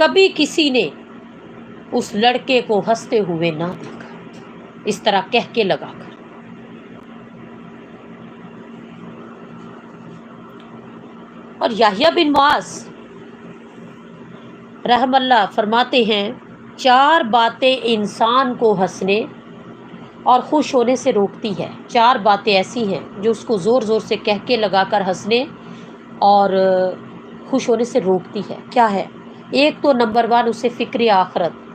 کبھی کسی نے اس لڑکے کو ہنستے ہوئے نہ دیکھا، اس طرح کہہ کے لگا کر۔ اور یحییٰ بن معاذ رحم اللہ فرماتے ہیں 4 باتیں انسان کو ہنسنے اور خوش ہونے سے روکتی ہے۔ 4 باتیں ایسی ہیں جو اس کو زور زور سے کہہ کے لگا کر ہنسنے اور خوش ہونے سے روکتی ہے۔ کیا ہے؟ ایک تو نمبر 1 اسے فکر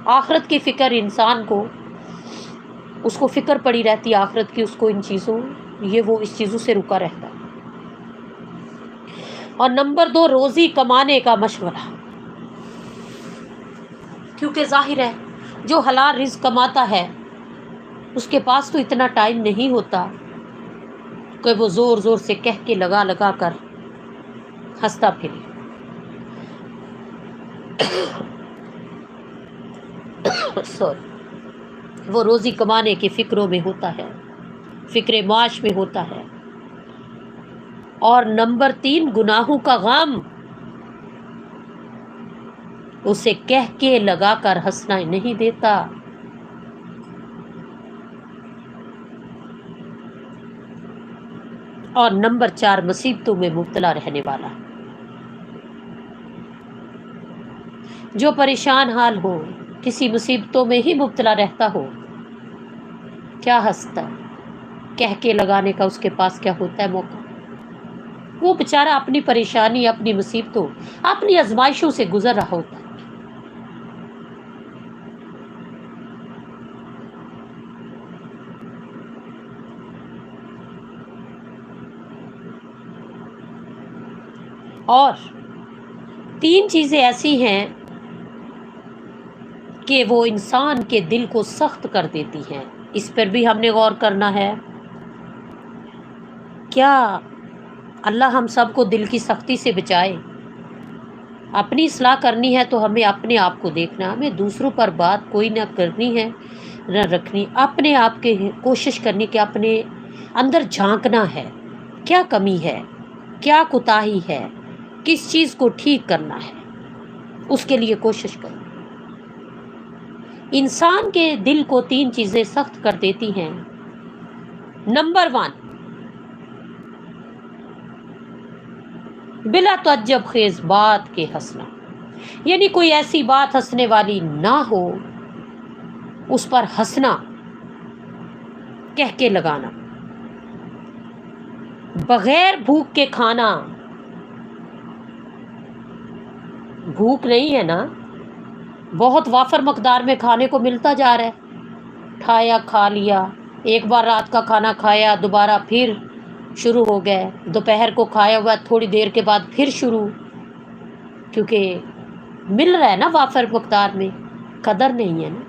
آخرت کی فکر، انسان کو اس کو فکر پڑی رہتی ہے آخرت کی، اس کو ان چیزوں وہ اس چیزوں سے رکا رہتا ہے۔ اور نمبر 2 روزی کمانے کا مشورہ، کیونکہ ظاہر ہے جو حلال رزق کماتا ہے اس کے پاس تو اتنا ٹائم نہیں ہوتا کہ وہ زور زور سے کہہ کے لگا کر ہنستا پھرے۔ وہ روزی کمانے کی فکروں میں ہوتا ہے، فکر معاش میں ہوتا ہے۔ اور نمبر 3 گناہوں کا غم، اسے کہہ کے لگا کر ہنسنا نہیں دیتا۔ اور نمبر 4 مصیبتوں میں مبتلا رہنے والا، جو پریشان حال ہو، کسی مصیبتوں میں ہی مبتلا رہتا ہو، کیا ہنستا؟ کہہ کے لگانے کا اس کے پاس کیا ہوتا ہے موقع؟ وہ بیچارہ اپنی پریشانی، اپنی مصیبتوں، اپنی آزمائشوں سے گزر رہا ہوتا ہے۔ اور 3 چیزیں ایسی ہیں کہ وہ انسان کے دل کو سخت کر دیتی ہیں، اس پر بھی ہم نے غور کرنا ہے۔ کیا اللہ ہم سب کو دل کی سختی سے بچائے؟ اپنی اصلاح کرنی ہے تو ہمیں اپنے آپ کو دیکھنا، ہمیں دوسروں پر بات کوئی نہ کرنی ہے نہ رکھنی، اپنے آپ کے کوشش کرنی کہ اپنے اندر جھانکنا ہے، کیا کمی ہے، کیا کوتاہی ہے، کس چیز کو ٹھیک کرنا ہے، اس کے لیے کوشش کرو۔ انسان کے دل کو 3 چیزیں سخت کر دیتی ہیں۔ نمبر 1 بلا تعجب خیز بات کے ہنسنا، یعنی کوئی ایسی بات ہنسنے والی نہ ہو اس پر ہنسنا، کہہ کے لگانا۔ بغیر بھوک کے کھانا، بھوک نہیں ہے نا، بہت وافر مقدار میں کھانے کو ملتا جا رہا ہے، کھایا کھا لیا، ایک بار رات کا کھانا کھایا دوبارہ پھر شروع ہو گئے، دوپہر کو کھایا ہوا تھوڑی دیر کے بعد پھر شروع، کیونکہ مل رہا ہے نا وافر مقدار میں، قدر نہیں ہے نا،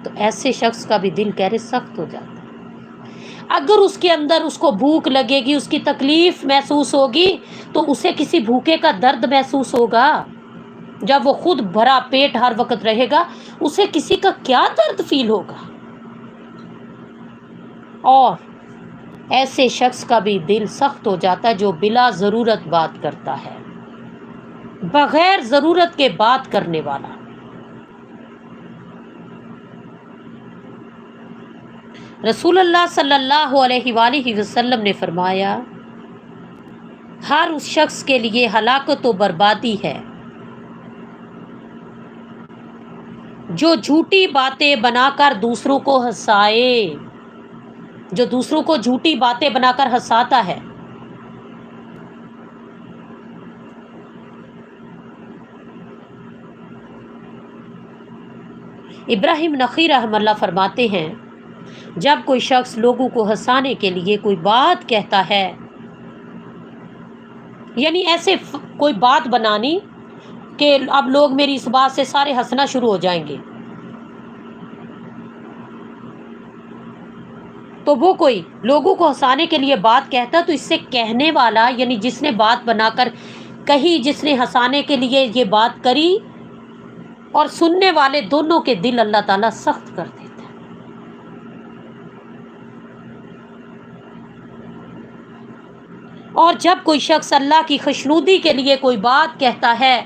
تو ایسے شخص کا بھی دل کہہ رہے سخت ہو جاتا ہے۔ اگر اس کے اندر اس کو بھوک لگے گی، اس کی تکلیف محسوس ہوگی تو اسے کسی بھوکے کا درد محسوس ہوگا۔ جب وہ خود بھرا پیٹ ہر وقت رہے گا اسے کسی کا کیا درد فیل ہوگا؟ اور ایسے شخص کا بھی دل سخت ہو جاتا ہے جو بلا ضرورت بات کرتا ہے، بغیر ضرورت کے بات کرنے والا۔ رسول اللہ صلی اللہ علیہ وآلہ وسلم نے فرمایا ہر اس شخص کے لیے ہلاکت و بربادی ہے جو جھوٹی باتیں بنا کر دوسروں کو ہنسائے، جو دوسروں کو جھوٹی باتیں بنا کر ہنساتا ہے۔ ابراہیم نخعی رحمہ اللہ فرماتے ہیں جب کوئی شخص لوگوں کو ہنسانے کے لیے کوئی بات کہتا ہے، یعنی ایسے کوئی بات بنانی کہ اب لوگ میری اس بات سے سارے ہنسنا شروع ہو جائیں گے، تو وہ کوئی لوگوں کو ہنسانے کے لیے بات کہتا تو اس سے کہنے والا یعنی جس نے بات بنا کر کہی، جس نے ہنسانے کے لیے یہ بات کری، اور سننے والے دونوں کے دل اللہ تعالیٰ سخت کر دیتا ہے۔ اور جب کوئی شخص اللہ کی خوشنودی کے لیے کوئی بات کہتا ہے